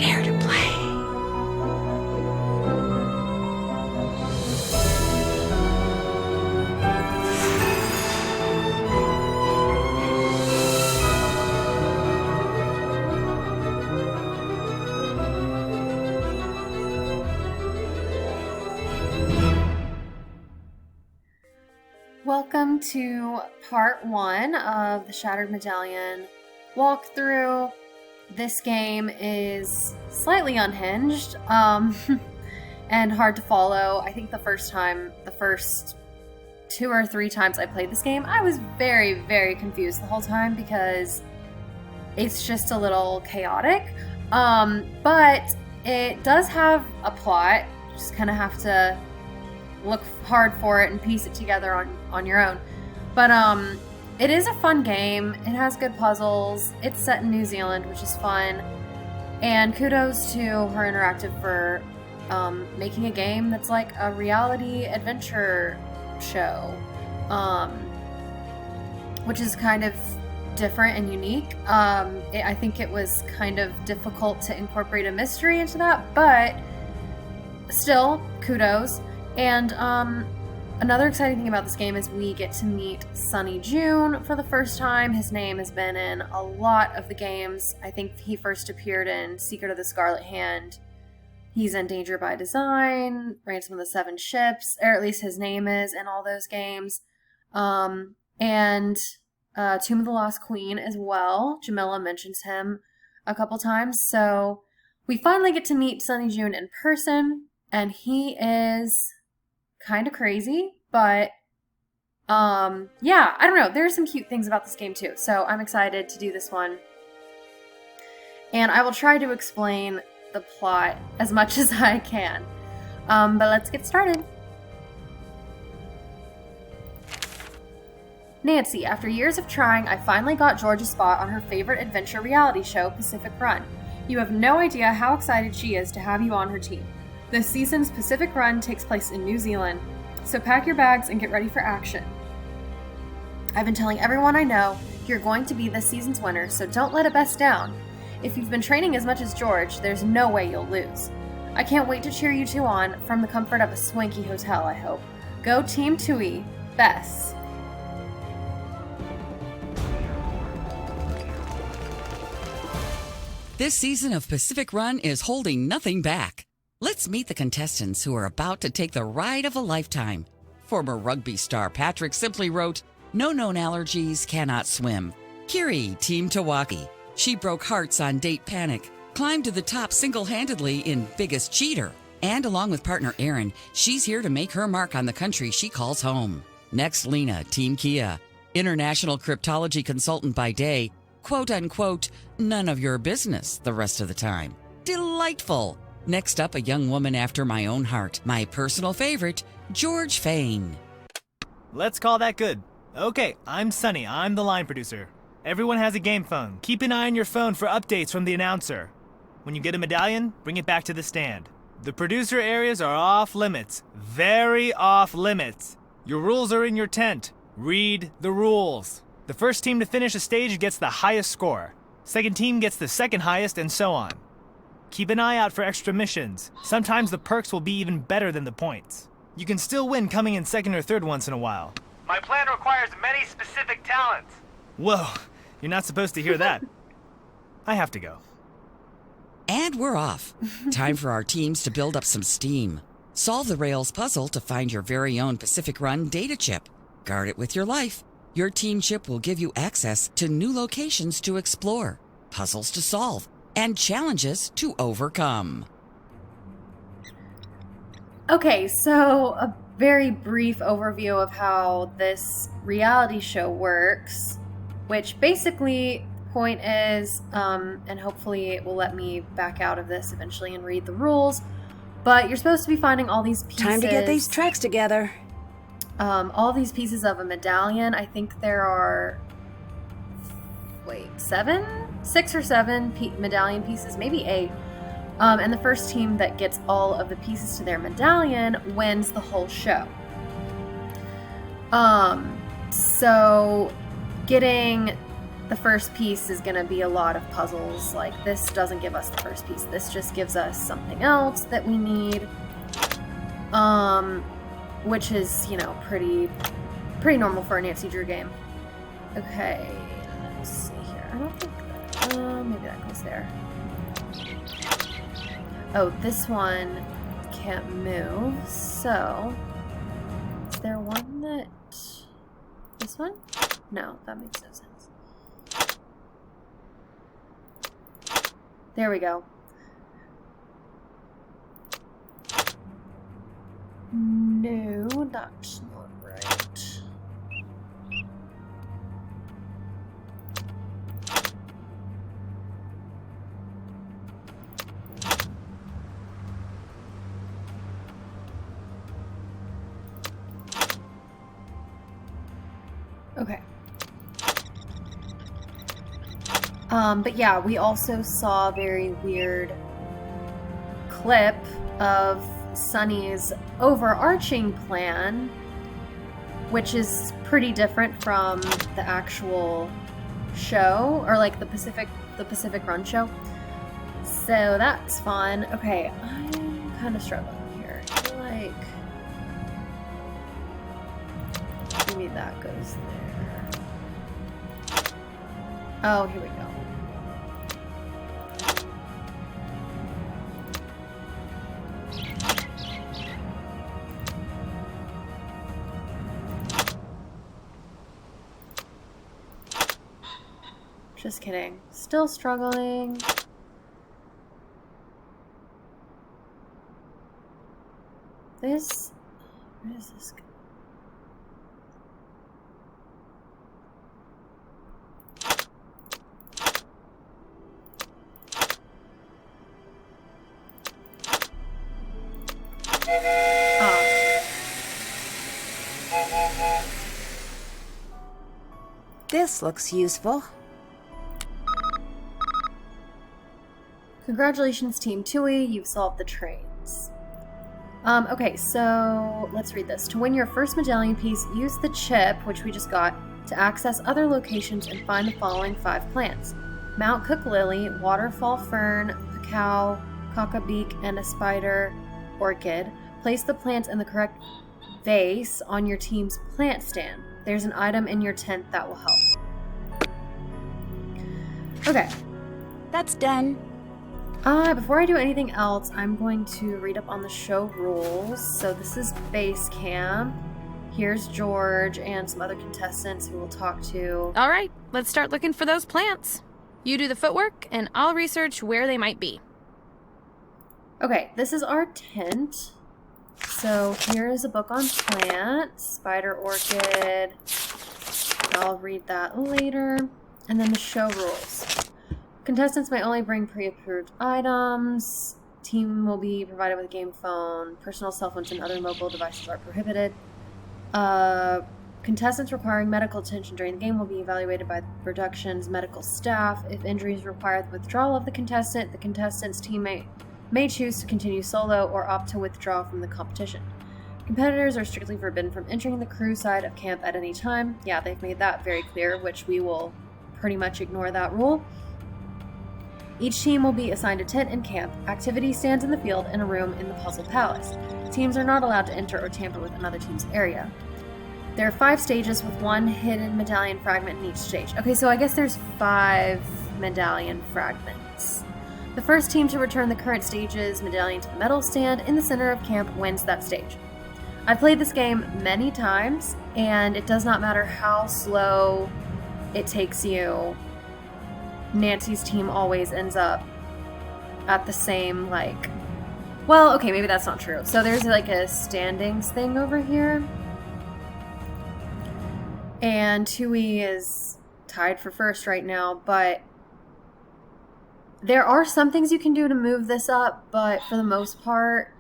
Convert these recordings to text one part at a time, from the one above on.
Dare to play. Welcome to part 1 of the Shattered Medallion walkthrough. This game is slightly unhinged and hard to follow. I think the first 2 or 3 times I played this game, I was very, very confused the whole time because it's just a little chaotic. But it does have a plot. You just kind of have to look hard for it and piece it together on your own. But it is a fun game. It has good puzzles. It's set in New Zealand, which is fun. And kudos to Her Interactive for making a game that's like a reality adventure show, which is kind of different and unique. I think it was kind of difficult to incorporate a mystery into that, but still, kudos. And another exciting thing about this game is we get to meet Sunny June for the first time. His name has been in a lot of the games. I think he first appeared in Secret of the Scarlet Hand. He's in Danger by Design, Ransom of the Seven Ships, or at least his name is in all those games. And Tomb of the Lost Queen as well. Jamila mentions him a couple times. So we finally get to meet Sunny June in person, and he is kind of crazy, but yeah, I don't know. There are some cute things about this game too, so I'm excited to do this one. And I will try to explain the plot as much as I can. But let's get started. Nancy, after years of trying, I finally got George a spot on her favorite adventure reality show, Pacific Run. You have no idea how excited she is to have you on her team. This season's Pacific Run takes place in New Zealand, so pack your bags and get ready for action. I've been telling everyone I know you're going to be this season's winner, so don't let it best down. If you've been training as much as George, there's no way you'll lose. I can't wait to cheer you two on from the comfort of a swanky hotel, I hope. Go Team Tui, Bess. This season of Pacific Run is holding nothing back. Let's meet the contestants who are about to take the ride of a lifetime. Former rugby star Patrick simply wrote, "No known allergies, cannot swim." Kiri, Team Tawaki. She broke hearts on Date Panic, climbed to the top single-handedly in Biggest Cheater. And along with partner Erin, she's here to make her mark on the country she calls home. Next, Lena, Team Kia. International cryptology consultant by day, quote-unquote, none of your business the rest of the time. Delightful. Next up, a young woman after my own heart, my personal favorite, George Fain. Let's call that good. Okay, I'm Sunny. I'm the line producer. Everyone has a game phone. Keep an eye on your phone for updates from the announcer. When you get a medallion, bring it back to the stand. The producer areas are off limits. Very off limits. Your rules are in your tent. Read the rules. The first team to finish a stage gets the highest score. Second team gets the second highest, and so on. Keep an eye out for extra missions. Sometimes the perks will be even better than the points. You can still win coming in second or third once in a while. My plan requires many specific talents. Whoa, you're not supposed to hear that. I have to go. And we're off. Time for our teams to build up some steam. Solve the Rails puzzle to find your very own Pacific Run data chip. Guard it with your life. Your team chip will give you access to new locations to explore, puzzles to solve, and challenges to overcome. Okay, so a very brief overview of how this reality show works, which basically point is, and hopefully it will let me back out of this eventually and read the rules, but you're supposed to be finding all these pieces. Time to get these tracks together. All these pieces of a medallion. I think there are, 6 or 7 medallion pieces, maybe 8. And the first team that gets all of the pieces to their medallion wins the whole show. So getting the first piece is going to be a lot of puzzles. Like, this doesn't give us the first piece. This just gives us something else that we need. Which is, you know, pretty normal for a Nancy Drew game. Okay, let's see here. I don't think that, maybe that goes there. Oh, this one can't move, so... Is there one that... This one? No, that makes no sense. There we go. No, that's not right. Okay. But yeah, we also saw a very weird clip of Sunny's overarching plan, which is pretty different from the actual show, or like the Pacific Run show. So that's fun. Okay, I'm kind of struggling here. I feel like maybe that goes there. Oh, here we go. Just kidding. Still struggling. Where does this go? This looks useful. Congratulations, Team Tui, you've solved the trains. Okay, so let's read this. To win your first medallion piece, use the chip, which we just got, to access other locations and find the following 5 plants. Mount Cook Lily, Waterfall Fern, Cacao, Cockabee, and a Spider Orchid. Place the plants in the correct vase on your team's plant stand. There's an item in your tent that will help. Okay. That's done. Before I do anything else, I'm going to read up on the show rules. So this is base camp. Here's George and some other contestants who we'll talk to. All right, let's start looking for those plants. You do the footwork, and I'll research where they might be. Okay, this is our tent. So here is a book on plants, Spider Orchid. I'll read that later. And then the show rules. Contestants may only bring pre-approved items. Team will be provided with a game phone. Personal cell phones and other mobile devices are prohibited. Contestants requiring medical attention during the game will be evaluated by the production's medical staff. If injuries require the withdrawal of the contestant's teammate may choose to continue solo or opt to withdraw from the competition. Competitors are strictly forbidden from entering the crew side of camp at any time. Yeah, they've made that very clear, which we will pretty much ignore that rule. Each team will be assigned a tent in camp, activity stands in the field, and a room in the Puzzle Palace. Teams are not allowed to enter or tamper with another team's area. There are 5 stages with 1 hidden medallion fragment in each stage. Okay, so I guess there's 5 medallion fragments. The first team to return the current stage's medallion to the medal stand in the center of camp wins that stage. I've played this game many times, and it does not matter how slow it takes you. Nancy's team always ends up at the same, like... Well, okay, maybe that's not true. So there's, like, a standings thing over here. And Tui is tied for first right now, but... There are some things you can do to move this up, but for the most part,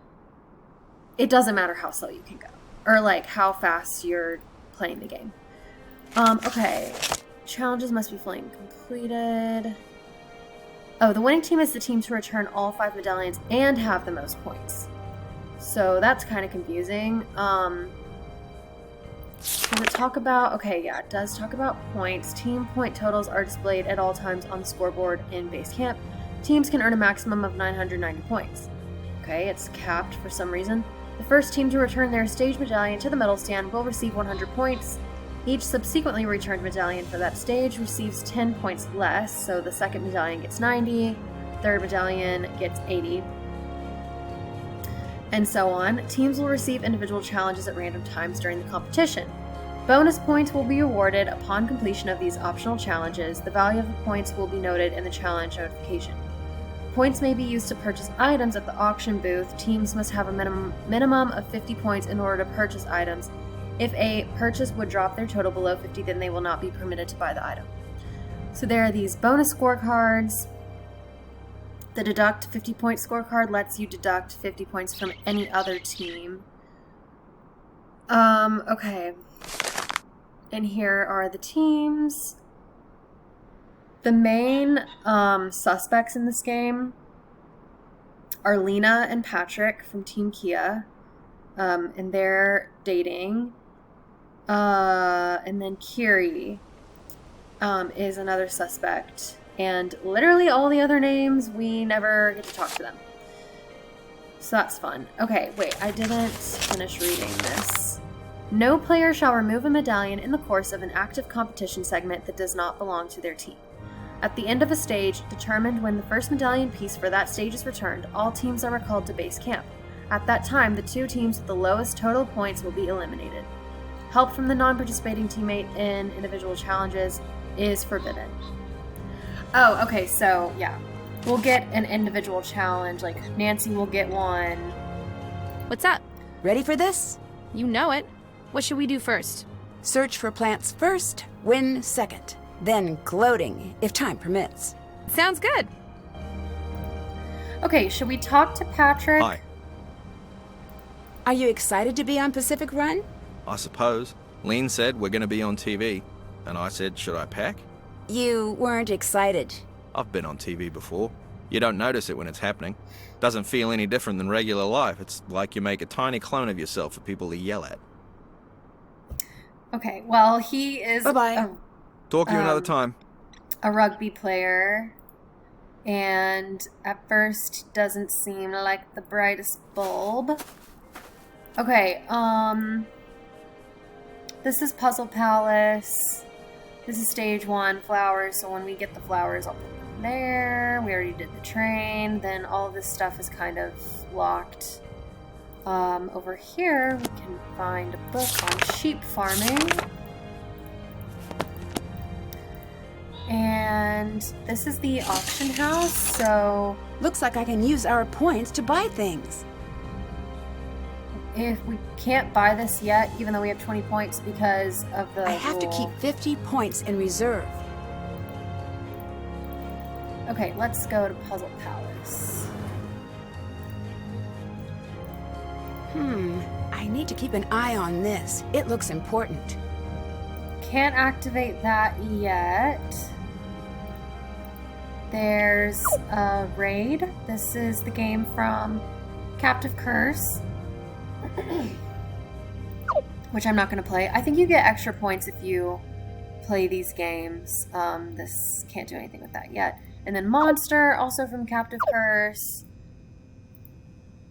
it doesn't matter how slow you can go. Or, like, how fast you're playing the game. Okay. Challenges must be fully completed. Oh, the winning team is the team to return all 5 medallions and have the most points. So that's kind of confusing. Does it talk about... Okay, yeah, it does talk about points. Team point totals are displayed at all times on the scoreboard in base camp. Teams can earn a maximum of 990 points. Okay, it's capped for some reason. The first team to return their stage medallion to the medal stand will receive 100 points. Each subsequently returned medallion for that stage receives 10 points less, so the second medallion gets 90, third medallion gets 80, and so on. Teams will receive individual challenges at random times during the competition. Bonus points will be awarded upon completion of these optional challenges. The value of the points will be noted in the challenge notification. Points may be used to purchase items at the auction booth. Teams must have a minimum of 50 points in order to purchase items. If a purchase would drop their total below 50, then they will not be permitted to buy the item. So there are these bonus scorecards. The deduct 50 point scorecard lets you deduct 50 points from any other team. Okay. And here are the teams. The main suspects in this game are Lena and Patrick from Team Kia, and they're dating. And then Kiri is another suspect, and literally all the other names, we never get to talk to them. So that's fun. Okay, wait, I didn't finish reading this. No player shall remove a medallion in the course of an active competition segment that does not belong to their team. At the end of a stage, determined when the first medallion piece for that stage is returned, all teams are recalled to base camp. At that time, the two teams with the lowest total points will be eliminated. Help from the non-participating teammate in individual challenges is forbidden. Oh, okay, so, yeah. We'll get an individual challenge, like Nancy will get one. What's up? Ready for this? You know it. What should we do first? Search for plants first, win second. Then gloating, if time permits. Sounds good. Okay, should we talk to Patrick? Hi. Are you excited to be on Pacific Run? I suppose. Lean said we're going to be on TV, and I said, should I pack? You weren't excited. I've been on TV before. You don't notice it when it's happening. Doesn't feel any different than regular life. It's like you make a tiny clone of yourself for people to yell at. Okay, well, he is Bye-bye. Talk to you another time. a rugby player, and at first doesn't seem like the brightest bulb. Okay, this is Puzzle Palace. This is stage 1, flowers, so when we get the flowers, I'll put them there. We already did the train. Then all of this stuff is kind of locked. Over here, we can find a book on sheep farming. And this is the auction house, so Looks like I can use our points to buy things. if we can't buy this yet, even though we have 20 points because of the I have to rule. keep 50 points in reserve. Okay, let's go to Puzzle Palace. I need to keep an eye on this. It looks important. Can't activate that yet. There's a raid. This is the game from Captive Curse, which I'm not going to play. I think you get extra points if you play these games. This can't do anything with that yet. And then Monster, also from Captive Curse.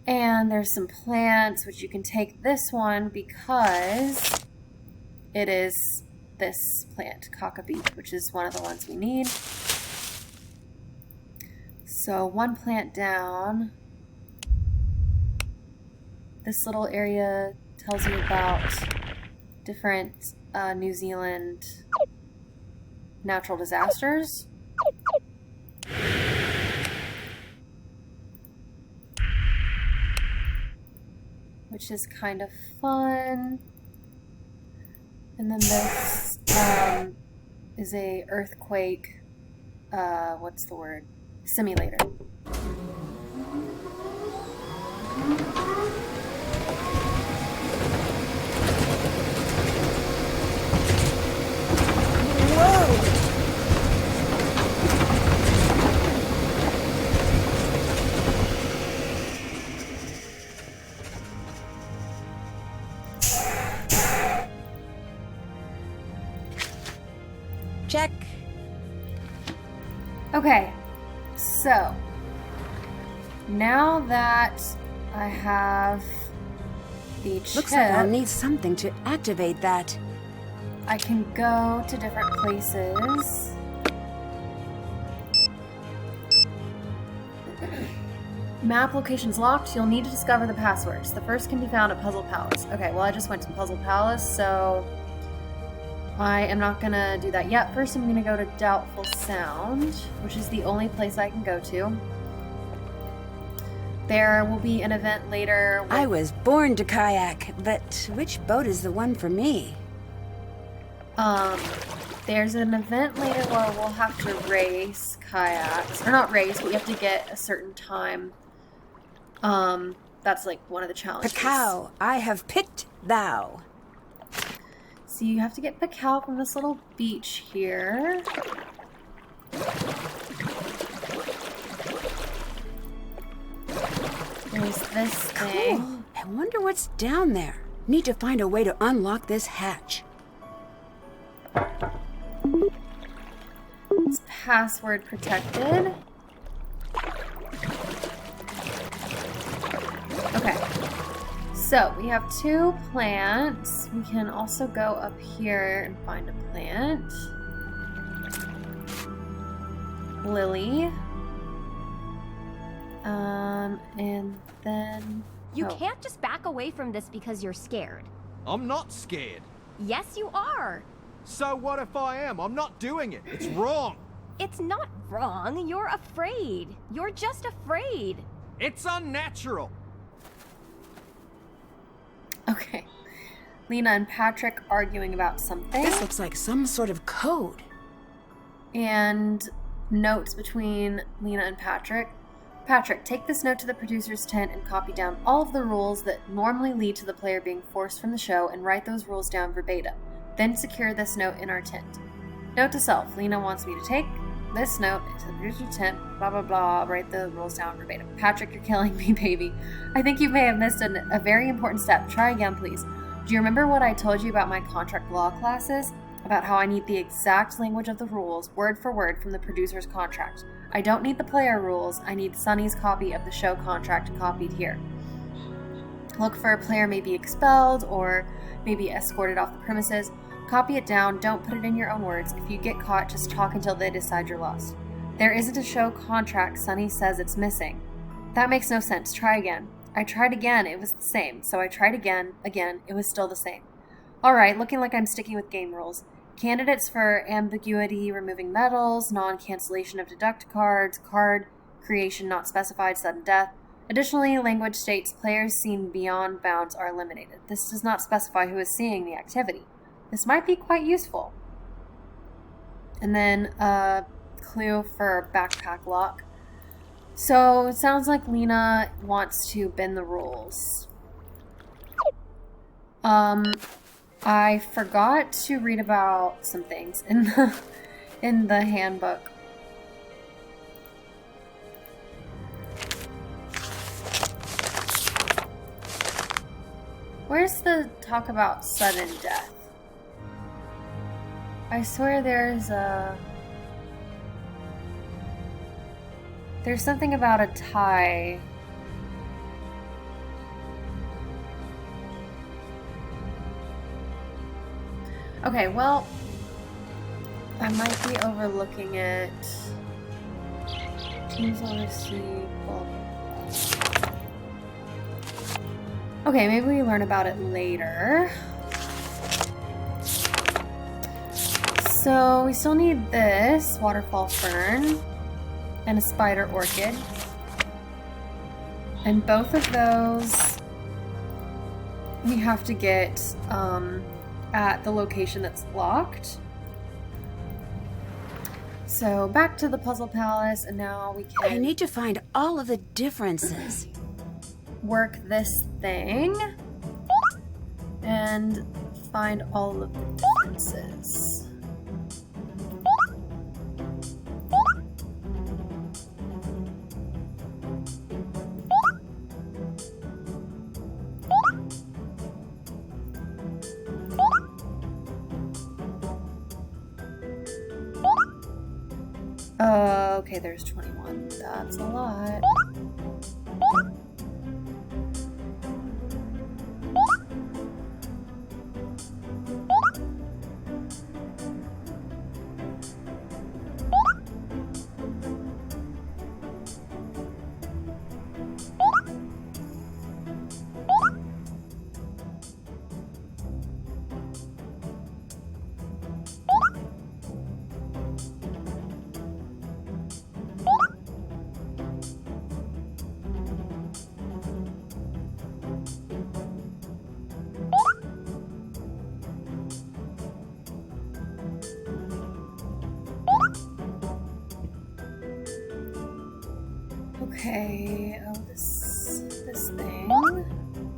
And there's some plants, which you can take this one because it is this plant, Cockabee, which is one of the ones we need. So one plant down. This little area tells you about different New Zealand natural disasters. Which is kind of fun. And then this is a earthquake, what's the word? Simulator. Okay, so now that I have the chip, Looks like I'll need something to activate that. I can go to different places. Map locations locked. You'll need to discover the passwords. The first can be found at Puzzle Palace. Okay, well I just went to Puzzle Palace, so I am not gonna do that yet. First I'm gonna go to Doubtful Sound, which is the only place I can go to. There will be an event later. I was born to kayak, but which boat is the one for me? There's an event later where we'll have to race kayaks. Or not race, but you have to get a certain time. That's like one of the challenges. Picao, I have picked thou. So you have to get Picao from this little beach here. There's this thing. Cool. I wonder what's down there. Need to find a way to unlock this hatch. It's password protected. Okay. So we have 2 plants. We can also go up here and find a plant. Lily. And then... You can't just back away from this because you're scared. I'm not scared. Yes, you are. So what if I am? I'm not doing it. It's wrong. It's not wrong. You're afraid. You're just afraid. It's unnatural. Okay. Lena and Patrick arguing about something. This looks like some sort of code. And notes between Lena and Patrick. Patrick, take this note to the producer's tent and copy down all of the rules that normally lead to the player being forced from the show and write those rules down verbatim. Then secure this note in our tent. Note to self, Lena wants me to take this note to the producer's tent, blah blah blah, write the rules down verbatim. Patrick, you're killing me, baby. I think you may have missed a very important step. Try again, please. Do you remember what I told you about my contract law classes? About how I need the exact language of the rules, word for word, from the producer's contract. I don't need the player rules, I need Sunny's copy of the show contract copied here. Look for a player may be expelled or maybe escorted off the premises. Copy it down, don't put it in your own words. If you get caught, just talk until they decide you're lost. There isn't a show contract, Sunny says it's missing. That makes no sense, try again. I tried again, it was the same. So I tried again, it was still the same. Alright, looking like I'm sticking with game rules. Candidates for ambiguity, removing medals, non-cancellation of deduct cards, card creation not specified, sudden death. Additionally, language states players seen beyond bounds are eliminated. This does not specify who is seeing the activity. This might be quite useful. And then a clue for backpack lock. So it sounds like Lena wants to bend the rules. I forgot to read about some things in the handbook. Where's the talk about sudden death? I swear there's something about a tie. Okay, well, I might be overlooking it. Teams will receive. Okay, maybe we learn about it later. So we still need this waterfall fern and a spider orchid. And both of those we have to get at the location that's locked. So back to the puzzle palace, and now we can... I need to find all of the differences. Work this thing and find all of the differences. Okay, there's 21. That's a lot. Okay, oh, this thing.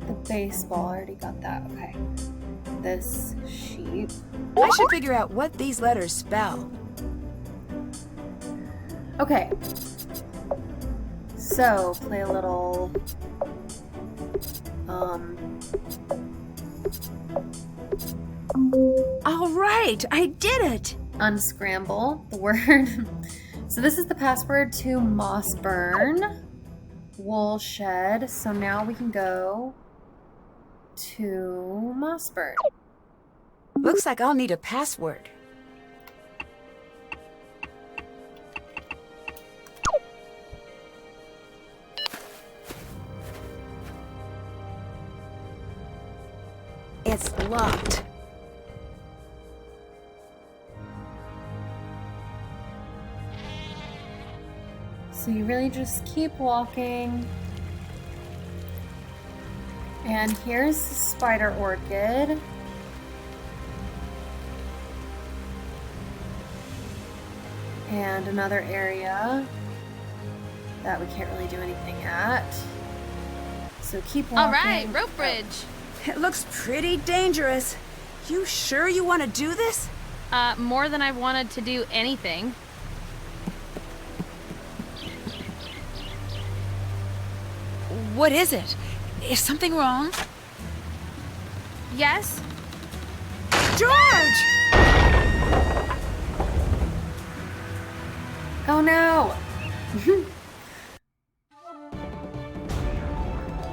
The baseball, I already got that. Okay. This sheep. I should figure out what these letters spell. Okay. So, play a little... All right, I did it! unscramble the word. So this is the password to Mossburn Woolshed. So now we can go to Mossburn. Looks like I'll need a password. It's locked. So you really just keep walking. And here's the spider orchid. And another area that we can't really do anything at. So keep walking. All right, rope bridge. It looks pretty dangerous. You sure you want to do this? More than I've wanted to do anything. What is it? Is something wrong? Yes? George! Oh no!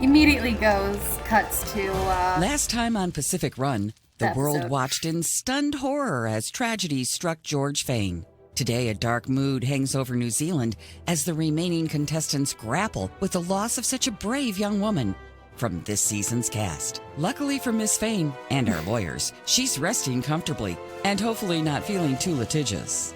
Immediately cuts to, Last time on Pacific Run, the Episode. world watched in stunned horror as tragedy struck George Fane. Today, a dark mood hangs over New Zealand as the remaining contestants grapple with the loss of such a brave young woman. From this season's cast. Luckily for Miss Fane and our lawyers, she's resting comfortably and hopefully not feeling too litigious.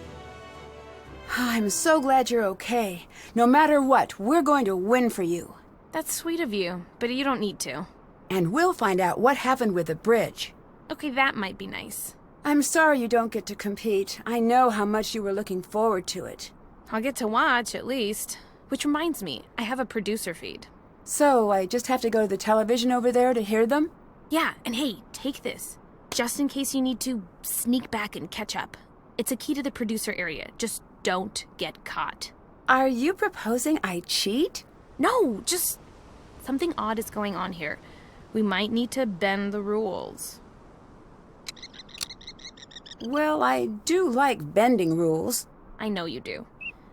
I'm so glad you're okay. No matter what, we're going to win for you. That's sweet of you, but you don't need to. And we'll find out what happened with the bridge. Okay, that might be nice. I'm sorry you don't get to compete. I know how much you were looking forward to it. I'll get to watch, at least. Which reminds me, I have a producer feed. So, I just have to go to the television over there to hear them? Yeah, and hey, take this. Just in case you need to sneak back and catch up. It's a key to the producer area. Just don't get caught. Are you proposing I cheat? No, just something odd is going on here. We might need to bend the rules. Well, I do like bending rules. I know you do.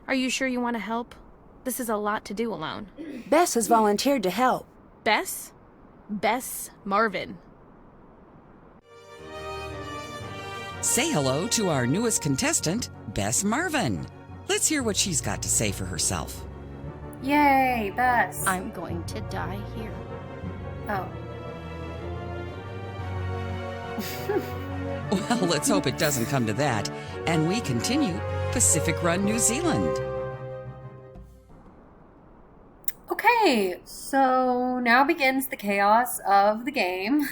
Are you sure you want to help? This is a lot to do alone. Bess has volunteered to help. Bess? Bess Marvin. Say hello to our newest contestant, Bess Marvin. Let's hear what she's got to say for herself. yay, Bess. I'm going to die here. Oh. Well, let's hope it doesn't come to that. And we continue Pacific Run, New Zealand. Okay, so now begins the chaos of the game.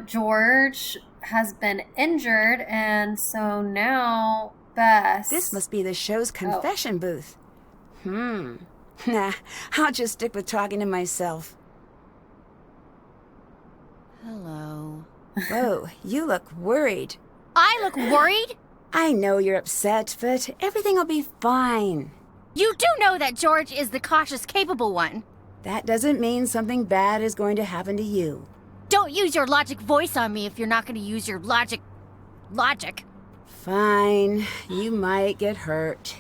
George has been injured, and so now Bess... This must be the show's confession booth. Nah, I'll just stick with talking to myself. Hello. Whoa, you look worried. I look worried? I know you're upset, but everything will be fine. You do know that George is the cautious, capable one. That doesn't mean something bad is going to happen to you. Don't use your logic voice on me if you're not going to use your logic. Fine. You might get hurt.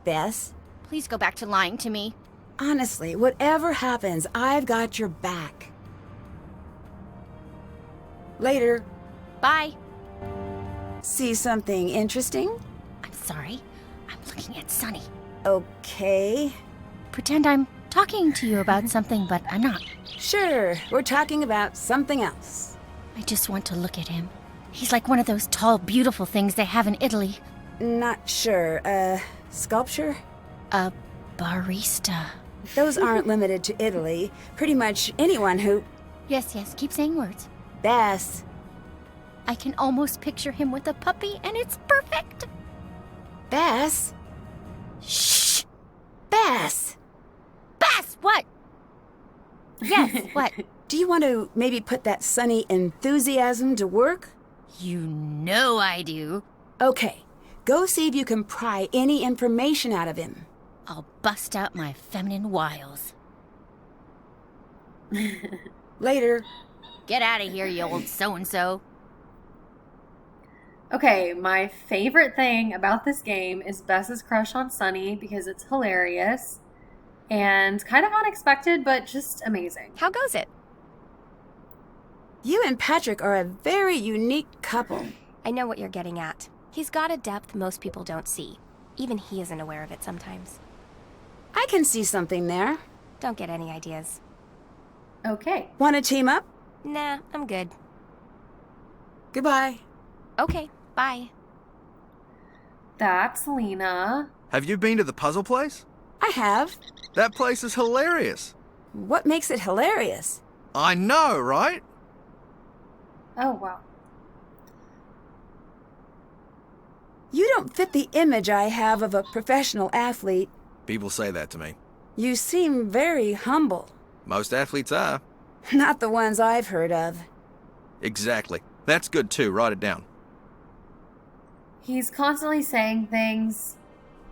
Bess? Please go back to lying to me. Honestly, whatever happens, I've got your back. Later. Bye. See something interesting? I'm sorry. I'm looking at Sunny. Okay. Pretend I'm talking to you about something, but I'm not. Sure, we're talking about something else. I just want to look at him. He's like one of those tall, beautiful things they have in Italy. Not sure. Sculpture? A barista. Those aren't limited to Italy. Pretty much anyone who... Yes, keep saying words. Bess. I can almost picture him with a puppy, and it's perfect. Bess? Shh! Bess! Bess, what? Yes, what? Do you want to maybe put that sunny enthusiasm to work? You know I do. Okay, go see if you can pry any information out of him. I'll bust out my feminine wiles. Later. Get out of here, you old so-and-so. Okay, my favorite thing about this game is Bess's crush on Sunny because it's hilarious and kind of unexpected, but just amazing. How goes it? You and Patrick are a very unique couple. I know what you're getting at. He's got a depth most people don't see. Even he isn't aware of it sometimes. I can see something there. Don't get any ideas. Okay. Want to team up? Nah, I'm good. Goodbye. Okay, bye. That's Lena. Have you been to the puzzle place? I have. That place is hilarious. What makes it hilarious? I know, right? Oh, wow. You don't fit the image I have of a professional athlete. People say that to me. You seem very humble. Most athletes are. Not the ones I've heard of. Exactly. That's good too. Write it down. He's constantly saying things,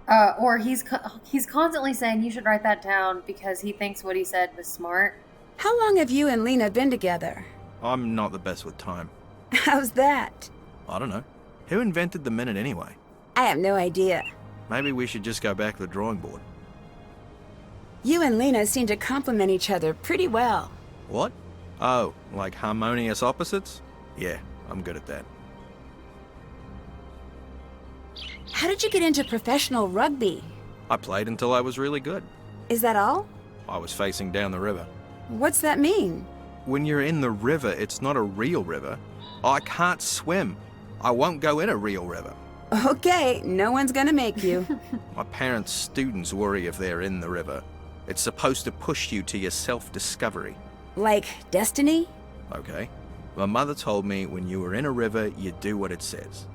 or he's constantly saying you should write that down because he thinks what he said was smart. How long have you and Lena been together? I'm not the best with time. How's that? I don't know. Who invented the minute anyway? I have no idea. Maybe we should just go back to the drawing board. You and Lena seem to complement each other pretty well. What? Oh, like harmonious opposites? Yeah, I'm good at that. How did you get into professional rugby? I played until I was really good. Is that all? I was facing down the river. What's that mean? When you're in the river, it's not a real river. I can't swim. I won't go in a real river. Okay, no one's gonna make you. My parents' students worry if they're in the river. It's supposed to push you to your self-discovery. Like destiny? Okay. My mother told me when you were in a river, you do what it says.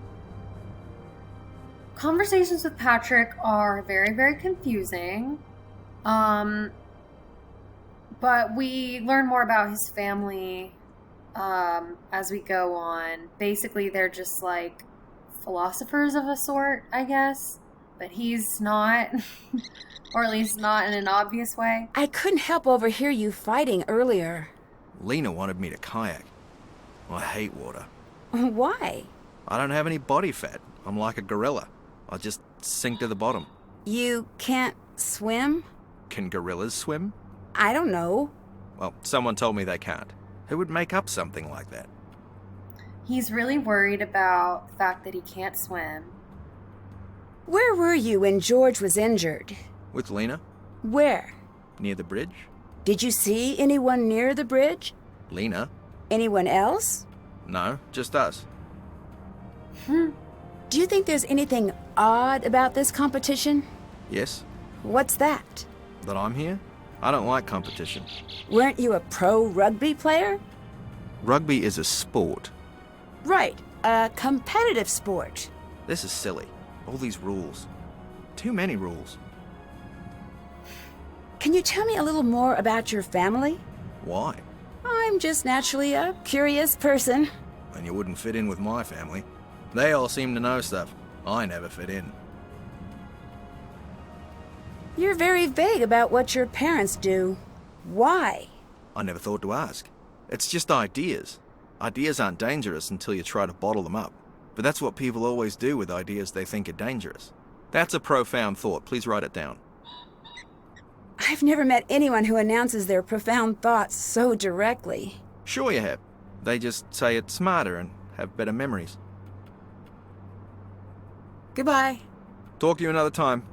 Conversations with Patrick are very, very confusing. But we learn more about his family as we go on. Basically, they're just like philosophers of a sort, I guess. But he's not, or at least not in an obvious way. I couldn't help overhear you fighting earlier. Lena wanted me to kayak. I hate water. Why? I don't have any body fat. I'm like a gorilla. I just sink to the bottom. You can't swim? Can gorillas swim? I don't know. Well, someone told me they can't. Who would make up something like that? He's really worried about the fact that he can't swim. Where were you when George was injured? With Lena? Where? Near the bridge? Did you see anyone near the bridge? Lena? Anyone else? No, just us. Do you think there's anything odd about this competition? Yes? What's that? That I'm here? I don't like competition. Weren't you a pro rugby player? Rugby is a sport. Right, a competitive sport. This is silly. All these rules. Too many rules. Can you tell me a little more about your family? Why? I'm just naturally a curious person. And you wouldn't fit in with my family. They all seem to know stuff. I never fit in. You're very vague about what your parents do. Why? I never thought to ask. It's just ideas. Ideas aren't dangerous until you try to bottle them up. But that's what people always do with ideas they think are dangerous. That's a profound thought. Please write it down. I've never met anyone who announces their profound thoughts so directly. Sure you have. They just say it smarter and have better memories. Goodbye. Talk to you another time.